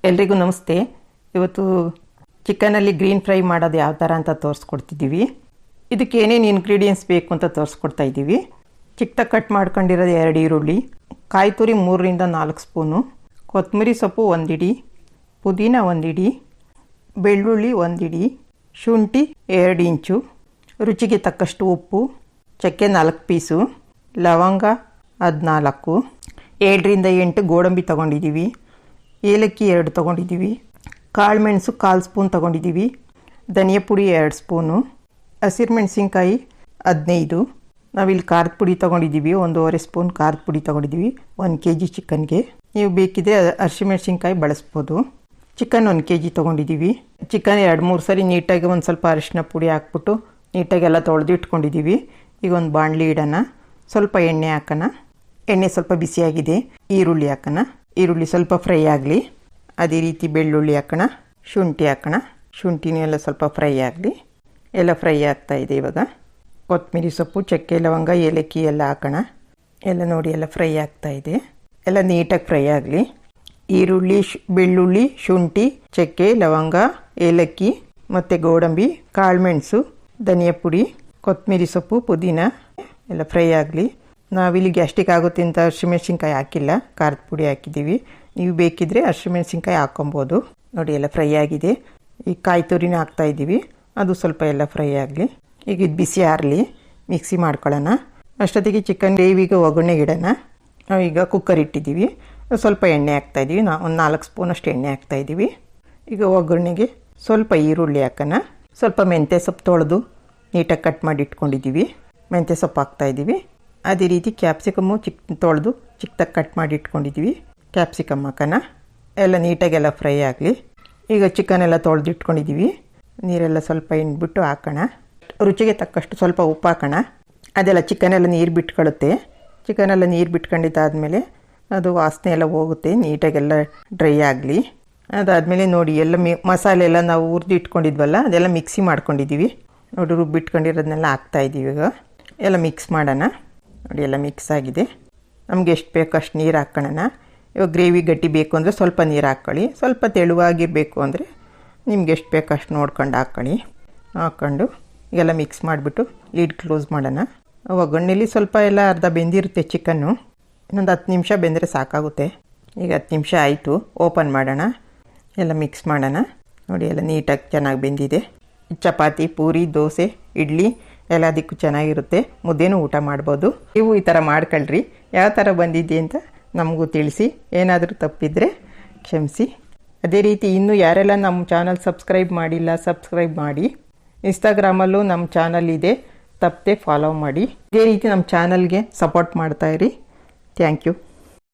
ಎಲ್ರಿಗೂ ನಮಸ್ತೆ. ಇವತ್ತು ಚಿಕನಲ್ಲಿ ಗ್ರೀನ್ ಫ್ರೈ ಮಾಡೋದು ಯಾವ ಥರ ಅಂತ ತೋರಿಸ್ಕೊಡ್ತಿದ್ದೀವಿ. ಇದಕ್ಕೆ ಏನೇನು ಇಂಗ್ರೀಡಿಯೆಂಟ್ಸ್ ಬೇಕು ಅಂತ ತೋರಿಸ್ಕೊಡ್ತಾ ಇದ್ದೀವಿ. ಚಿಕ್ಕದಾಗಿ ಕಟ್ ಮಾಡ್ಕೊಂಡಿರೋದು 2 ಈರುಳ್ಳಿ, ಕಾಯಿ ತುರಿ 3ರಿಂದ 4 ಸ್ಪೂನು, ಕೊತ್ತಂಬರಿ ಸೊಪ್ಪು 1 ಹಿಡಿ, ಪುದೀನ 1 ಹಿಡಿ, ಬೆಳ್ಳುಳ್ಳಿ 1 ಹಿಡಿ, ಶುಂಠಿ 2 ಇಂಚು, ರುಚಿಗೆ ತಕ್ಕಷ್ಟು ಉಪ್ಪು, ಚಕ್ಕೆ 4 ಪೀಸು, ಲವಂಗ 14, 7ರಿಂದ 8 ಗೋಡಂಬಿ ತೊಗೊಂಡಿದ್ದೀವಿ, ಏಲಕ್ಕಿ 2 ತೊಗೊಂಡಿದ್ದೀವಿ, ಕಾಳು ಮೆಣಸು 1/4 ಸ್ಪೂನ್ ತೊಗೊಂಡಿದ್ದೀವಿ, ಧನಿಯಾ ಪುಡಿ 2 ಸ್ಪೂನು, ಹಸಿರು ಮೆಣಸಿನ್ಕಾಯಿ 15, ನಾವಿಲ್ಲಿ ಖಾರದ ಪುಡಿ ತೊಗೊಂಡಿದ್ದೀವಿ 1.5 ಸ್ಪೂನ್ ಖಾರದ ಪುಡಿ ತೊಗೊಂಡಿದ್ದೀವಿ 1 kg ಚಿಕನ್ಗೆ. ನೀವು ಬೇಕಿದ್ರೆ ಹಸಿಮೆಣಸಿನ್ಕಾಯಿ ಬಳಸ್ಬೋದು. ಚಿಕನ್ 1 kg ತೊಗೊಂಡಿದ್ದೀವಿ. ಚಿಕನ್ 2-3 ಸರಿ ನೀಟಾಗಿ ಒಂದು ಸ್ವಲ್ಪ ಅರಿಶಿನ ಪುಡಿ ಹಾಕ್ಬಿಟ್ಟು ನೀಟಾಗೆಲ್ಲ ತೊಳೆದು ಇಟ್ಕೊಂಡಿದ್ದೀವಿ. ಈಗ ಒಂದು ಬಾಣಲಿ ಇಡೋಣ, ಸ್ವಲ್ಪ ಎಣ್ಣೆ ಹಾಕೋಣ. ಎಣ್ಣೆ ಸ್ವಲ್ಪ ಬಿಸಿಯಾಗಿದೆ, ಈರುಳ್ಳಿ ಹಾಕೋಣ. ಈರುಳ್ಳಿ ಸ್ವಲ್ಪ ಫ್ರೈ ಆಗಲಿ. ಅದೇ ರೀತಿ ಬೆಳ್ಳುಳ್ಳಿ ಹಾಕೋಣ, ಶುಂಠಿ ಹಾಕೋಣ. ಶುಂಠಿನೂ ಎಲ್ಲ ಸ್ವಲ್ಪ ಫ್ರೈ ಆಗಲಿ. ಎಲ್ಲ ಫ್ರೈ ಆಗ್ತಾಯಿದೆ. ಇವಾಗ ಕೊತ್ತಂಬರಿ ಸೊಪ್ಪು, ಚಕ್ಕೆ, ಲವಂಗ, ಏಲಕ್ಕಿ ಎಲ್ಲ ಹಾಕೋಣ. ಎಲ್ಲ ನೋಡಿ ಎಲ್ಲ ಫ್ರೈ ಆಗ್ತಾಯಿದೆ. ಎಲ್ಲ ನೀಟಾಗಿ ಫ್ರೈ ಆಗಲಿ. ಈರುಳ್ಳಿ, ಬೆಳ್ಳುಳ್ಳಿ, ಶುಂಠಿ, ಚಕ್ಕೆ, ಲವಂಗ, ಏಲಕ್ಕಿ ಮತ್ತು ಗೋಡಂಬಿ, ಕಾಳುಮೆಣಸು, ಧನಿಯಾ ಪುಡಿ, ಕೊತ್ತಂಬರಿ ಸೊಪ್ಪು, ಪುದೀನ ಎಲ್ಲ ಫ್ರೈ ಆಗಲಿ. ನಾವಿಲ್ಲಿ ಗ್ಯಾಸ್ಟಿಕ್ ಆಗುತ್ತೆ ಅಂತ ಹಸಿಮೆಣ್ಸಿನ್ಕಾಯಿ ಹಾಕಿಲ್ಲ, ಖಾರದ ಪುಡಿ ಹಾಕಿದ್ದೀವಿ. ನೀವು ಬೇಕಿದ್ದರೆ ಹಸಿಮೆಣ್ಸಿನ್ಕಾಯಿ ಹಾಕ್ಕೊಬೋದು. ನೋಡಿ ಎಲ್ಲ ಫ್ರೈ ಆಗಿದೆ. ಈಗ ಕಾಯಿ ತುರಿನ ಹಾಕ್ತಾಯಿದ್ದೀವಿ, ಅದು ಸ್ವಲ್ಪ ಎಲ್ಲ ಫ್ರೈ ಆಗಲಿ. ಈಗ ಇದು ಬಿಸಿ ಆರಲಿ, ಮಿಕ್ಸಿ ಮಾಡ್ಕೊಳ್ಳೋಣ. ಅಷ್ಟೊತ್ತಿಗೆ ಚಿಕನ್ ಗ್ರೇವಿಗೆ ಒಗ್ಗರಣೆಗೆ ಇಡೋಣ. ನಾವೀಗ ಕುಕ್ಕರ್ ಇಟ್ಟಿದ್ದೀವಿ, ಸ್ವಲ್ಪ ಎಣ್ಣೆ ಹಾಕ್ತಾಯಿದ್ದೀವಿ. ಒಂದು 4 ಸ್ಪೂನಷ್ಟು ಎಣ್ಣೆ ಹಾಕ್ತಾಯಿದ್ದೀವಿ. ಈಗ ಒಗ್ಗರಣೆಗೆ ಸ್ವಲ್ಪ ಈರುಳ್ಳಿ ಹಾಕೋಣ. ಸ್ವಲ್ಪ ಮೆಂತ್ಯ ಸೊಪ್ಪು ತೊಳೆದು ನೀಟಾಗಿ ಕಟ್ ಮಾಡಿ ಇಟ್ಕೊಂಡಿದ್ದೀವಿ, ಮೆಂತ್ಯ ಸೊಪ್ಪು ಹಾಕ್ತಾಯಿದ್ದೀವಿ. ಅದೇ ರೀತಿ ಕ್ಯಾಪ್ಸಿಕಮ್ಮು ತೊಳೆದು ಚಿಕ್ಕದಾಗಿ ಕಟ್ ಮಾಡಿ ಇಟ್ಕೊಂಡಿದ್ದೀವಿ, ಕ್ಯಾಪ್ಸಿಕಮ್ ಹಾಕೋಣ. ಎಲ್ಲ ನೀಟಾಗೆಲ್ಲ ಫ್ರೈ ಆಗಲಿ. ಈಗ ಚಿಕನ್ ಎಲ್ಲ ತೊಳೆದು ಇಟ್ಕೊಂಡಿದ್ದೀವಿ. ನೀರೆಲ್ಲ ಸ್ವಲ್ಪ ಹಿಂಡ್ಬಿಟ್ಟು ಹಾಕೋಣ. ರುಚಿಗೆ ತಕ್ಕಷ್ಟು ಸ್ವಲ್ಪ ಉಪ್ಪು ಹಾಕೋಣ. ಅದೆಲ್ಲ ಚಿಕನೆಲ್ಲ ನೀರು ಬಿಟ್ಕೊಳ್ಳುತ್ತೆ. ಚಿಕನೆಲ್ಲ ನೀರು ಬಿಟ್ಕೊಂಡಿದ್ದಾದಮೇಲೆ ಅದು ವಾಸನೆ ಎಲ್ಲ ಹೋಗುತ್ತೆ, ನೀಟಾಗೆಲ್ಲ ಡ್ರೈ ಆಗಲಿ. ಅದಾದಮೇಲೆ ನೋಡಿ ಎಲ್ಲ ಮಸಾಲೆ ಎಲ್ಲ ನಾವು ಹುರಿದು ಇಟ್ಕೊಂಡಿದ್ವಲ್ಲ ಅದೆಲ್ಲ ಮಿಕ್ಸಿ ಮಾಡ್ಕೊಂಡಿದ್ದೀವಿ. ನೋಡಿ ರುಬ್ಬಿಟ್ಕೊಂಡಿರೋದನ್ನೆಲ್ಲ ಹಾಕ್ತಾಯಿದ್ದೀವಿ. ಈಗ ಎಲ್ಲ ಮಿಕ್ಸ್ ಮಾಡೋಣ. ನೋಡಿ ಎಲ್ಲ ಮಿಕ್ಸ್ ಆಗಿದೆ. ನಮಗೆ ಎಷ್ಟು ಬೇಕು ಅಷ್ಟು ನೀರು ಹಾಕ್ಕೊಳ್ಳೋಣ. ಇವಾಗ ಗ್ರೇವಿ ಗಟ್ಟಿ ಬೇಕು ಅಂದರೆ ಸ್ವಲ್ಪ ನೀರು ಹಾಕ್ಕೊಳ್ಳಿ, ಸ್ವಲ್ಪ ತೆಳುವಾಗಿರಬೇಕು ಅಂದರೆ ನಿಮ್ಗೆ ಎಷ್ಟು ಬೇಕು ಅಷ್ಟು ನೋಡ್ಕೊಂಡು ಹಾಕ್ಕೊಂಡು ಎಲ್ಲ ಮಿಕ್ಸ್ ಮಾಡಿಬಿಟ್ಟು ಲೀಡ್ ಕ್ಲೋಸ್ ಮಾಡೋಣ. ಒಗ್ಗರಣೆಲಿ ಸ್ವಲ್ಪ ಎಲ್ಲ ಅರ್ಧ ಬೆಂದಿರುತ್ತೆ ಚಿಕನ್ನು, ಇನ್ನೊಂದು 10 ನಿಮಿಷ ಬೆಂದರೆ ಸಾಕಾಗುತ್ತೆ. ಈಗ 10 ನಿಮಿಷ ಆಯಿತು, ಓಪನ್ ಮಾಡೋಣ. ಎಲ್ಲ ಮಿಕ್ಸ್ ಮಾಡೋಣ. ನೋಡಿ ಎಲ್ಲ ನೀಟಾಗಿ ಚೆನ್ನಾಗಿ ಬೆಂದಿದೆ. ಚಪಾತಿ, ಪೂರಿ, ದೋಸೆ, ಇಡ್ಲಿ ಎಲ್ಲದಕ್ಕೂ ಚೆನ್ನಾಗಿರುತ್ತೆ. ಮುದ್ದೆನೂ ಊಟ ಮಾಡ್ಬೋದು. ನೀವು ಈ ಥರ ಮಾಡ್ಕೊಳ್ರಿ. ಯಾವ ಥರ ಬಂದಿದೆ ಅಂತ ನಮಗೂ ತಿಳಿಸಿ. ಏನಾದರೂ ತಪ್ಪಿದರೆ ಕ್ಷಮಿಸಿ. ಅದೇ ರೀತಿ ಇನ್ನೂ ಯಾರೆಲ್ಲ ನಮ್ಮ ಚಾನಲ್ ಸಬ್ಸ್ಕ್ರೈಬ್ ಮಾಡಿಲ್ಲ, ಸಬ್ಸ್ಕ್ರೈಬ್ ಮಾಡಿ. ಇನ್ಸ್ಟಾಗ್ರಾಮಲ್ಲೂ ನಮ್ಮ ಚಾನಲ್ ಇದೆ, ತಪ್ಪದೆ ಫಾಲೋ ಮಾಡಿ. ಇದೇ ರೀತಿ ನಮ್ಮ ಚಾನಲ್ಗೆ ಸಪೋರ್ಟ್ ಮಾಡ್ತಾಯಿರಿ. Thank you.